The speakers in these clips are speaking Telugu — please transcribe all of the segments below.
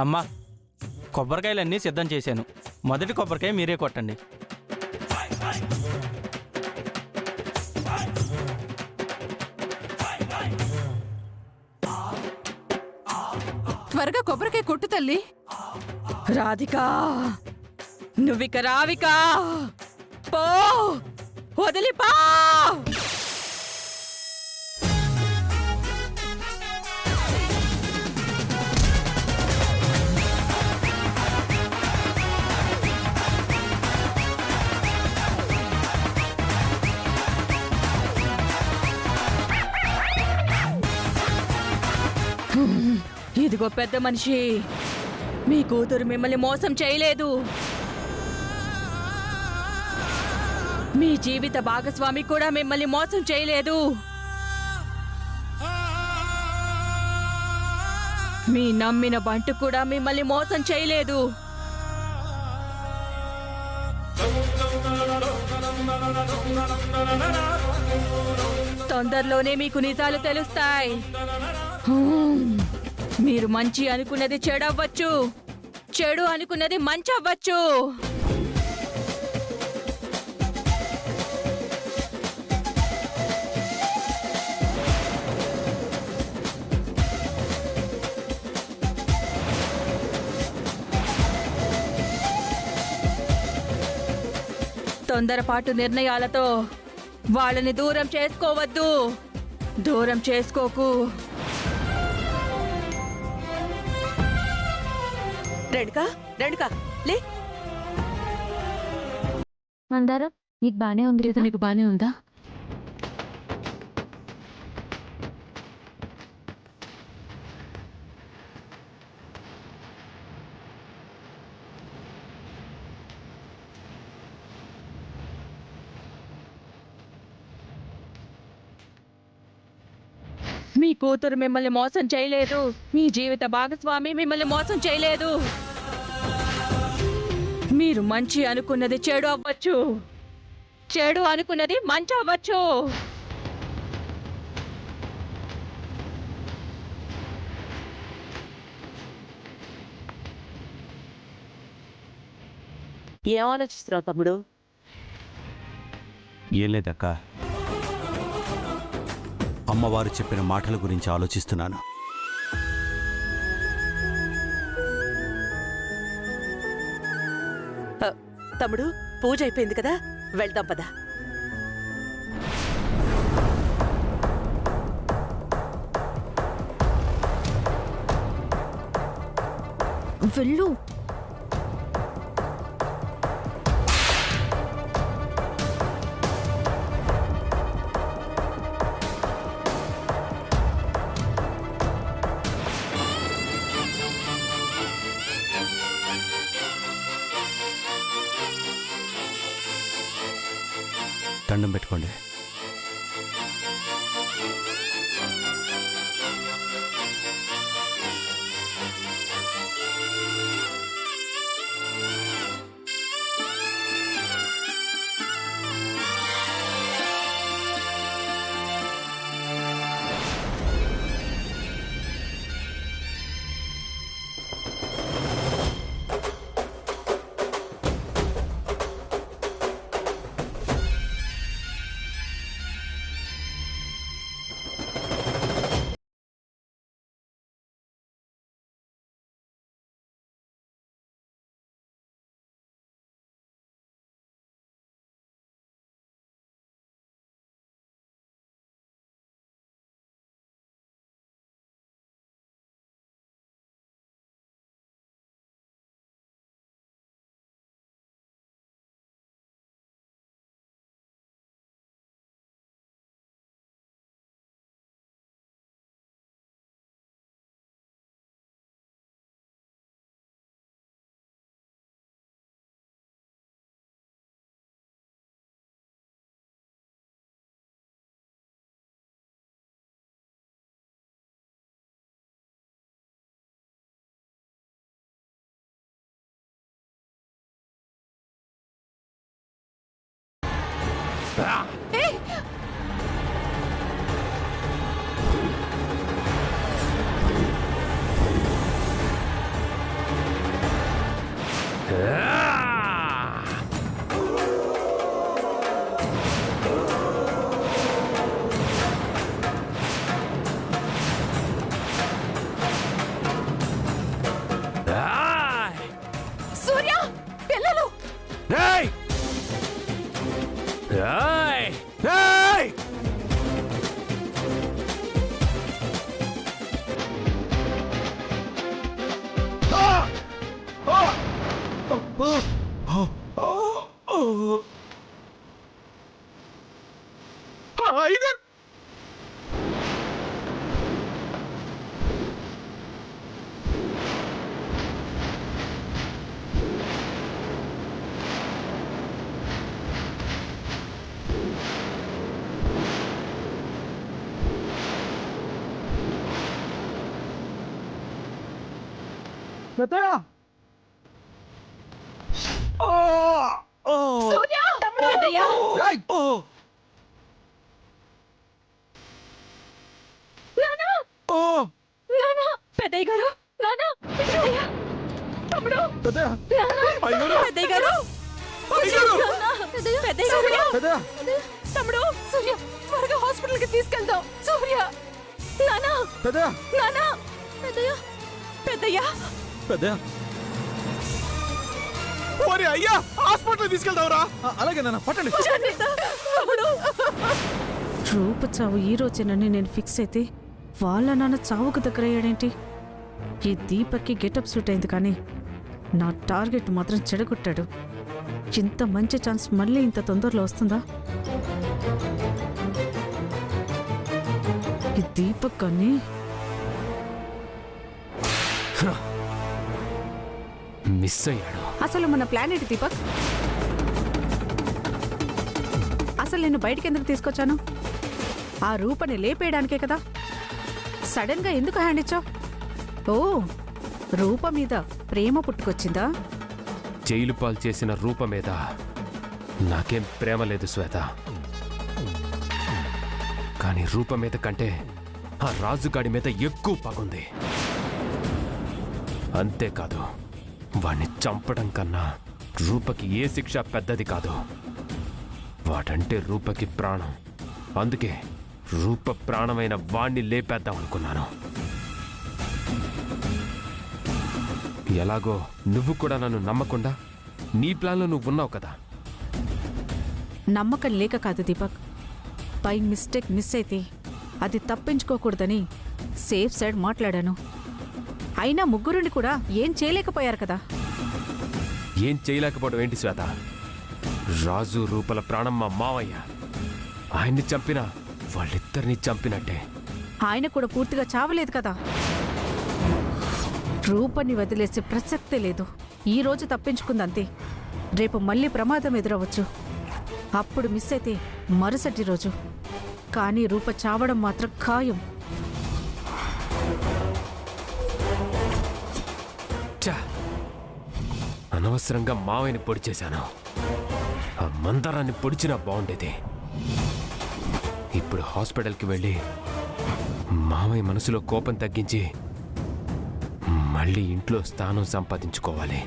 అమ్మా, కొబ్బరికాయలన్నీ సిద్ధం చేశాను. మొదటి కొబ్బరికాయ మీరే కొట్టండి. త్వరగా కొబ్బరికాయ కొట్టు తల్లి. రాధికా, నువ్విక రావికా, పో, వదిలిపా. ఇదిగో పెద్ద మనిషి, మీ కూతురు మిమ్మల్ని మోసం చేయలేదు. మీ జీవిత భాగస్వామి కూడా మిమ్మల్ని మోసం చేయలేదు. మీ నమ్మిన బంటు కూడా మిమ్మల్ని మోసం చేయలేదు. తొందరలోనే మీకు నిజాలు తెలుస్తాయి. మీరు మంచి అనుకున్నది చెడు అవ్వచ్చు, చెడు అనుకున్నది మంచి అవ్వచ్చు. తొందరపాటు నిర్ణయాలతో వాళ్ళని దూరం చేసుకోవద్దు. దూరం చేసుకోకు. రేణుకా లే. మందారం, నీకు బానే ఉంది కదా? నీకు బానే ఉందా? మీ కూతురు మిమ్మల్ని మోసం చేయలేదు. మీ జీవిత భాగస్వామి మిమ్మల్ని మోసం చేయలేదు. మీరు మంచి అనుకున్నది చెడు అవ్వచ్చు, చెడు అనుకున్నది మంచి అవ్వచ్చు. ఏం ఆలోచిస్తున్నావు తమ్ముడు? ఏం లేదక్క, అమ్మవారు చెప్పిన మాటల గురించి ఆలోచిస్తున్నాను. తమ్ముడు, పూజ అయిపోయింది కదా, వెళ్దాం పదా. వెళ్ళు. దండం పెట్టుకోండి. సూర్య పిల్లలు ఏయ్! ఏయ్! ఏయ్! పెద్దయ్య గారు నానా పెద్దయ్య తమ్ముడు పెద్దయ్య గారు పెద్దయ్య గారు తమ్ముడు సూర్య త్వరగా హాస్పిటల్ కి తీసుకెళ్దాం సూర్య నానా నానా పెద్దయ్య ఓరి అయ్యా హాస్పిటల్ తీసుకెళ్తావురా అలాగే నాన్న పట్టండి తమ్ముడు రూప చావు ఈ రోజేనని నేను ఫిక్స్ అయితే వాళ్ళ నాన్న చావుకు దగ్గరయ్యాడేంటి? ఈ దీపక్కి గెటప్ సూట్ అయింది కానీ నా టార్గెట్ మాత్రం చెడగొట్టాడు. ఇంత మంచి ఛాన్స్ మళ్ళీ ఇంత తొందరలో వస్తుందా? ఈ దీపక్ కానీ మిస్ అయ్యాడు. అసలు మన ప్లాన్ ఏంటి దీపక్? అసలు నేను బయటికి ఎందుకు తీసుకొచ్చాను? ఆ రూపని లేపేయడానికే కదా. సడన్ గా ఎందుకు హ్యాండ్ ఇచ్చావు? ఓ, రూప మీద ప్రేమ పుట్టుకొచ్చిందా? జైలు పాలు చేసిన రూప మీద నాకేం ప్రేమ లేదు శ్వేత. కానీ రూప మీద కంటే ఆ రాజుగాడి మీద ఎక్కువ పగుంది. అంతేకాదు, వాణ్ణి చంపడం కన్నా రూపకి ఏ శిక్ష పెద్దది కాదు. వాడంటే రూపకి ప్రాణం. అందుకే రూప ప్రాణమైన వాణ్ణి లేపేద్దాం అనుకున్నాను. ఎలాగో నువ్వు కూడా నన్ను నమ్మకుండా నీ ప్లాన్లో నువ్వు ఉన్నావు కదా. నమ్మకం లేక కాదు దీపక్, బై మిస్టేక్ మిస్ అయితే అది తప్పించుకోకూడదని సేఫ్ సైడ్ మాట్లాడాను. అయినా ముగ్గురుని కూడా ఏం చేయలేకపోయారు కదా. ఏం చేయలేకపోవడం ఏంటి శ్వేత? రాజు రూపల ప్రాణం మా మావయ్య. ఆయన్ని చంపినా వాళ్ళిద్దరినీ చంపినట్టే. ఆయన కూడా పూర్తిగా చావలేదు కదా. రూపని వదిలేసే ప్రసక్తే లేదు. ఈ రోజు తప్పించుకుందంతే, రేపు మళ్ళీ ప్రమాదం ఎదురవచ్చు. అప్పుడు మిస్ అయితే మరుసటి రోజు. కానీ రూప చావడం మాత్రం ఖాయం. ఛా! అనవసరంగా మావయ్యని పొడి చేశాను. ఆ మందరాన్ని పొడిచినా బాగుండేది. ఇప్పుడు హాస్పిటల్కి వెళ్ళి మావయ్య మనసులో కోపం తగ్గించి మళ్ళీ ఇంట్లో స్థానం సంపాదించుకోవాలి.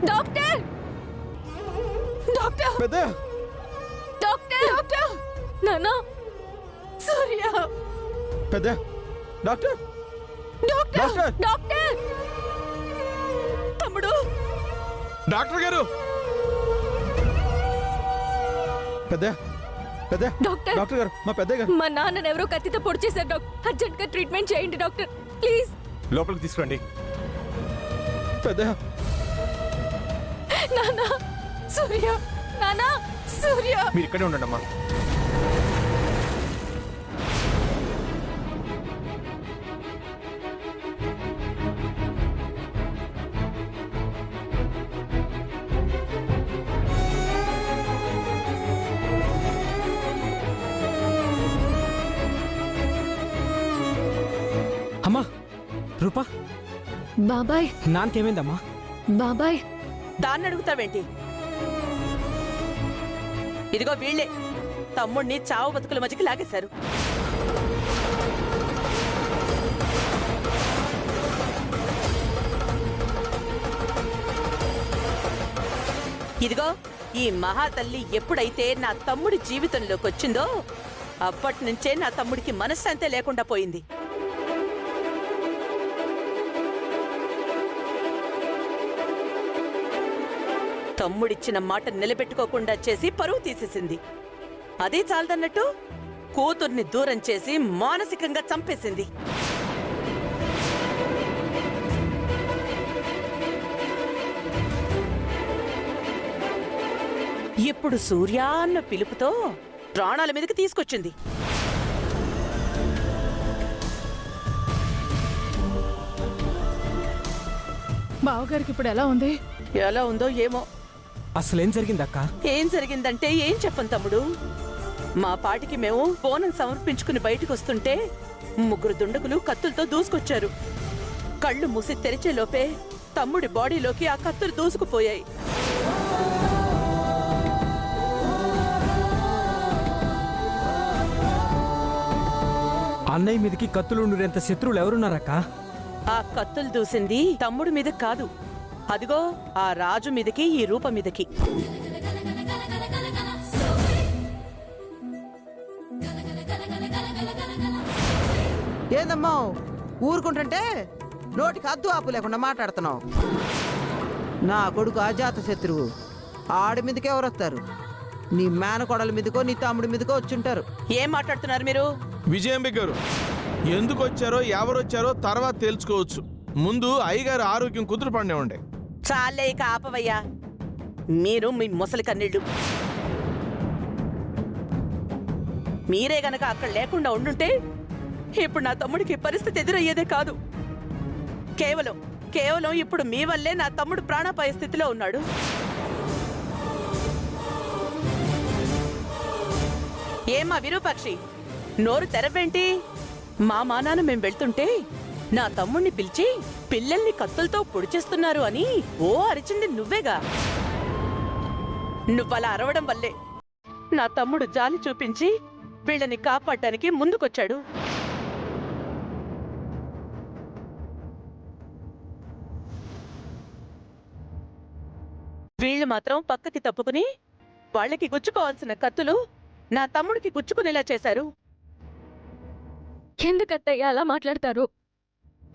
డాక్టర్ డాక్టర్ డాక్టర్ డాక్టర్ నానా సూర్య డాక్టర్ డాక్టర్ డాక్టర్ తమ్ముడు డాక్టర్ గారు డాక్టర్ డాక్టర్ గారు మా పెద్ద గారు మా నాన్నని ఎవరో కత్తితో పొడి చేశారు డాక్టర్. అర్జెంట్ గా ట్రీట్మెంట్ చేయండి డాక్టర్ ప్లీజ్. లోపలికి తీసుకురండి. నానా సూర్య నానా సూర్య మీరు ఇక్కడే ఉండండి అమ్మా. అమ్మా రూపా, బాబాయ్ నాన్నకేమైందమ్మా? బాబాయ్ దాన్ని అడుగుతావేంటి? ఇదిగో వీళ్ళే తమ్ముణ్ణి చావు బతుకుల మధ్యకి లాగేశారు. ఇదిగో ఈ మహాతల్లి ఎప్పుడైతే నా తమ్ముడి జీవితంలోకి వచ్చిందో అప్పటి నుంచే నా తమ్ముడికి మనశ్శాంతే లేకుండా పోయింది. తమ్ముడిచ్చిన మాట నిలబెట్టుకోకుండా చేసి పరువు తీసేసింది. అదే చాలదన్నట్టు కూతుర్ని దూరం చేసి మానసికంగా చంపేసింది. ఇప్పుడు సూర్య అన్న పిలుపుతో ప్రాణాల మీదకి తీసుకొచ్చింది. బావగారికి ఇప్పుడు ఎలా ఉంది? ఎలా ఉందో ఏమో. అసలేం జరిగిందక్క? ఏం జరిగిందంటే ఏం చెప్పను తమ్ముడు. మా పాటికి మేము బోనం సమర్పించుకుని బయటకు వస్తుంటే 3 దుండగులు కత్తులతో దూసుకొచ్చారు. కళ్ళు మూసి తెరిచే లోపే తమ్ముడి బాడీలోకి ఆ కత్తులు దూసుకుపోయాయి. అన్నయ్య మీదకి కత్తులు ఉండేంత శత్రువులు ఎవరున్నారక్క? ఆ కత్తులు దూసింది తమ్ముడి మీద కాదు, అదిగో ఆ రాజు మీదకి, ఈ రూప మీదకి. ఏందమ్మో ఊరుకుంటుంటే నోటికి అద్దు ఆపు లేకుండా మాట్లాడుతున్నావు. నా కొడుకు అజాత శత్రువు, ఆడి మీదకి ఎవరు వస్తారు? నీ మేనకోడల మీదకో నీ తమ్ముడి మీదకో వచ్చుంటారు. ఏం మాట్లాడుతున్నారు మీరు? విజయంబి గారు, ఎందుకు వచ్చారో ఎవరొచ్చారో తర్వాత తెలుసుకోవచ్చు. ముందు అయ్యగారు ఆరోగ్యం కుదురు పడినే. చాలే ఇక ఆపవయ్యా. మీరు మీ ముసలి కన్నీళ్ళు. మీరే గనక అక్కడ లేకుండా ఉండుంటే ఇప్పుడు నా తమ్ముడికి పరిస్థితి ఎదురయ్యేదే కాదు. కేవలం ఇప్పుడు మీ వల్లే నా తమ్ముడు ప్రాణాపాయ స్థితిలో ఉన్నాడు. ఏమా విరూపాక్షి, నోరు తెరవేంటి? మా మానాన మేం వెళ్తుంటే నా తమ్ముణ్ణి పిలిచి పిల్లల్ని కత్తులతో పొడిచేస్తున్నారు అని ఓ అరిచింది నువ్వేగా. నువ్వలా అరవడం వల్లే నా తమ్ముడు జాలి చూపించి వీళ్ళని కాపాడటానికి ముందుకొచ్చాడు. వీళ్ళు మాత్రం పక్కకి తప్పుకుని వాళ్ళకి గుచ్చుకోవాల్సిన కత్తులు నా తమ్ముడికి గుచ్చుకునేలా చేశారు. ఎందుకత్తయ్య అలా మాట్లాడతారు?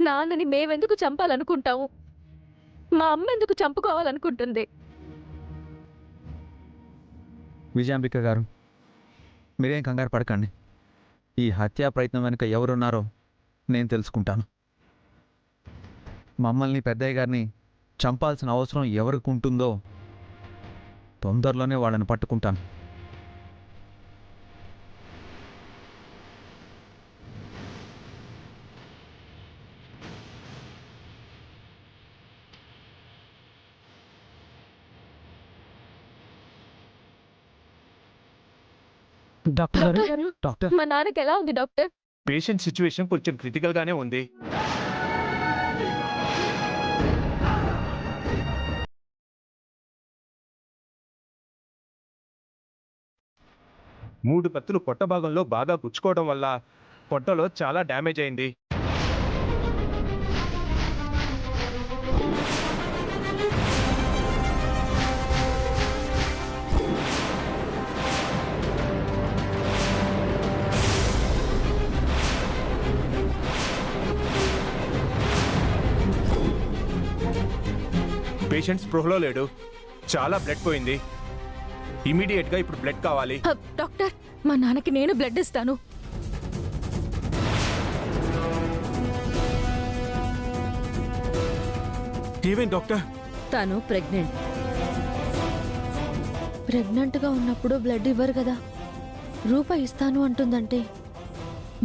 నాన్నని మేమెందుకు చంపాలనుకుంటాము? మా అమ్మ ఎందుకు చంపుకోవాలనుకుంటుంది? విజయాంబిక గారు, మీరేం కంగారు పడకండి. ఈ హత్యా ప్రయత్నం వెనుక ఎవరున్నారో నేను తెలుసుకుంటాను. మమ్మల్ని పెద్దయ్య గారిని చంపాల్సిన అవసరం ఎవరికి ఉంటుందో తొందరలోనే వాళ్ళని పట్టుకుంటాను. డాక్టర్ డాక్టర్, మా నాన్నకి ఎలా ఉంది డాక్టర్? పేషెంట్ సిచ్యువేషన్ కొంచెం క్రిటికల్ గానే ఉంది. మూడు కత్తులు పొట్ట భాగంలో బాగా గుచ్చుకోవడం వల్ల పొట్టలో చాలా డ్యామేజ్ అయింది. పేషెంట్ స్పృహలో లేడు, చాలా బ్లడ్ పోయింది. ఇమీడియట్ గా ఇప్పుడు బ్లడ్ కావాలి. డాక్టర్, మా నాన్నకి నేను బ్లడ్ ఇస్తాను. ఏమేం డాక్టర్? తను ప్రెగ్నెంట్. ప్రెగ్నెంట్గా ఉన్నప్పుడు బ్లడ్ ఇవ్వరు కదా. రూపాయి ఇస్తాను అంటుందంటే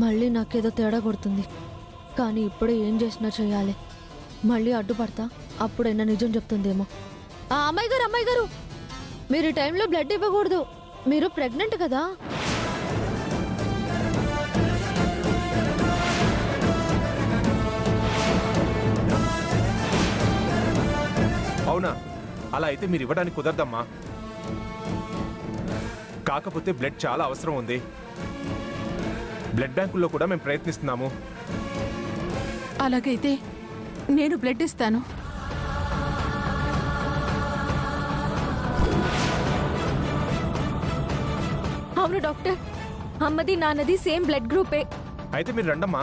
మళ్ళీ నాకేదో తేడా కొడుతుంది. కానీ ఇప్పుడే ఏం చేసినా చేయాలి. మళ్ళీ అడ్డుపడతా, అప్పుడైనా నిజం చెప్తుందేమో. అమ్మాయి గారు, మీరు ఈ టైంలో బ్లడ్ ఇవ్వకూడదు. మీరు ప్రెగ్నెంట్ కదా. అవునా? అలా అయితే మీరు ఇవ్వడానికి కుదరదమ్మా. కాకపోతే బ్లడ్ చాలా అవసరం ఉంది. బ్లడ్ బ్యాంకుల్లో కూడా మేము ప్రయత్నిస్తున్నాము. అలాగైతే నేను బ్లడ్ ఇస్తాను. అవును డాక్టర్, అమ్మది నాన్నది సేమ్ బ్లడ్ గ్రూపే. అయితే మీరు రండమ్మా.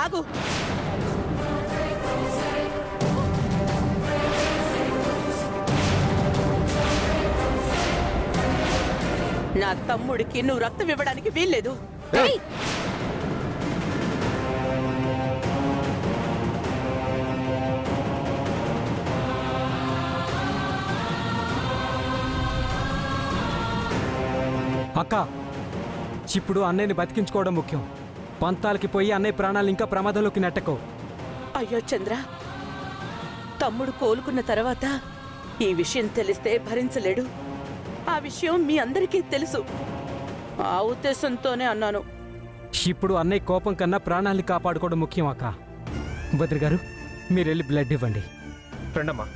ఆగు. నా తమ్ముడికి నువ్వు రక్తం ఇవ్వడానికి వీల్లేదు. అక్క, ఇప్పుడు అన్నయ్యని బతికించుకోవడం ముఖ్యం. పంతాలకి పోయి అన్నయ్య ప్రాణాలు ఇంకా ప్రమాదంలోకి నెట్టకో. అయ్యో చంద్ర, తమ్ముడు కోలుకున్న తర్వాత ఈ విషయం తెలిస్తే భరించలేడు. ఆ విషయం మీ అందరికీ తెలుసు. ఆ ఉద్దేశంతోనే అన్నాను. ఇప్పుడు అన్నయ్య కోపం కన్నా ప్రాణాలని కాపాడుకోవడం ముఖ్యం అక్క. బద్రి గారు, మీరు వెళ్ళి బ్లడ్ ఇవ్వండి. రండమ్మా.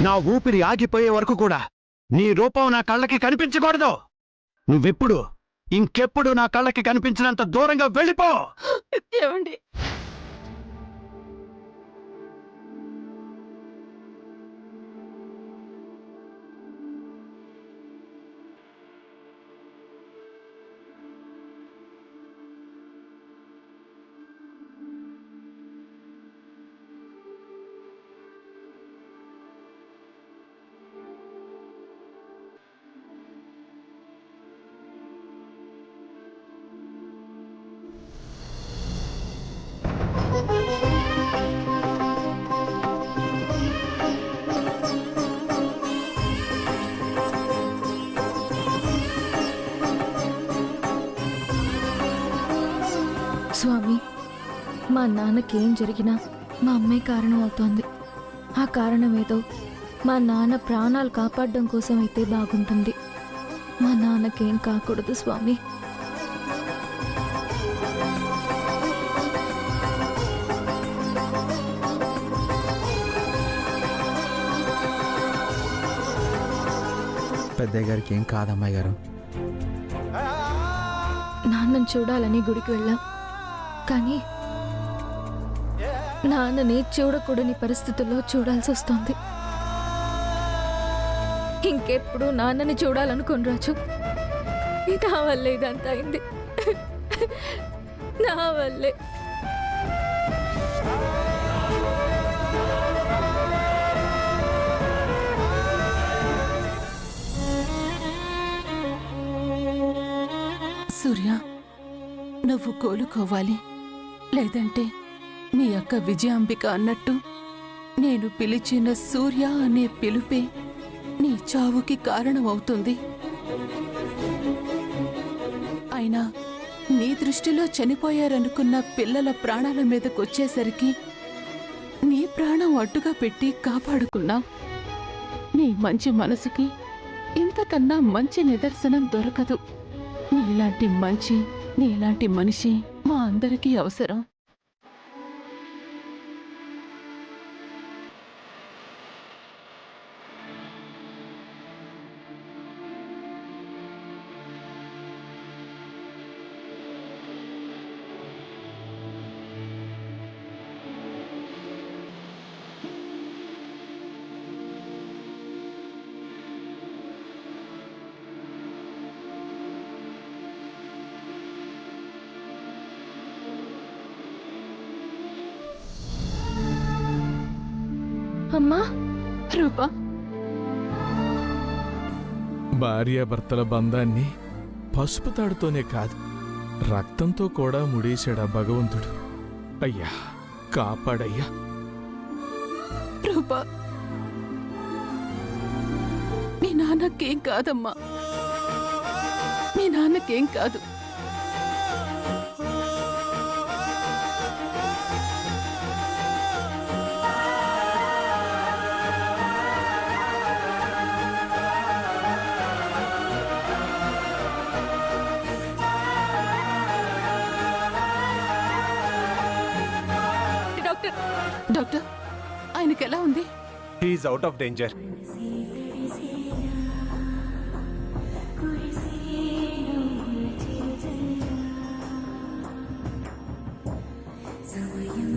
నా ఊపిరి ఆగిపోయే వరకు కూడా నీ రూపం నా కళ్ళకి కనిపించకూడదు. నువ్వెప్పుడు ఇంకెప్పుడు నా కళ్ళకి కనిపించినంత దూరంగా వెళ్ళిపో. ఏమండి, స్వామి, మా నాన్నకేం జరిగినా మా అమ్మే కారణం అవుతోంది. ఆ కారణం ఏదో మా నాన్న ప్రాణాలు కాపాడడం కోసం అయితే బాగుంటుంది. మా నాన్నకేం కాకూడదు స్వామి. పెద్దయ్య గారికి ఏం కాదమ్మాయి గారు. నాన్నని చూడాలని గుడికి వెళ్ళాం, కానీ నాన్నని చూడకూడని పరిస్థితుల్లో చూడాల్సి వస్తోంది. ఇంకెప్పుడు నాన్నని చూడాలనుకోను రాజు. నా వల్లే ఇదంతా అయింది, నా వల్లే. సూర్య, నువ్వు కోలుకోవాలి. లేదంటే మీ అక్క విజయాంబిక అన్నట్టు నేను పిలిచిన సూర్య అనే పిలుపే నీ చావుకి కారణమవుతుంది. అయినా నీ దృష్టిలో చనిపోయారనుకున్న పిల్లల ప్రాణాల మీదకొచ్చేసరికి నీ ప్రాణం అడ్డుగా పెట్టి కాపాడుకున్నా. నీ మంచి మనసుకి ఇంతకన్నా మంచి నిదర్శనం దొరకదు. నీలాంటి మనిషి మా అందరికీ అవసరం. అమ్మా, రూపా, భార్యాభర్తల బంధాన్ని పసుపు తాడుతోనే కాదు, రక్తంతో కూడా ముడేశాడా భగవంతుడు. అయ్యా కాపాడయ్యా. రూపా, మీ నాన్నకేం కాదమ్మా, మీ నాన్నకేం కాదు. డాక్టర్, ఆయనకి ఎలా ఉంది? He is out of danger. సమయం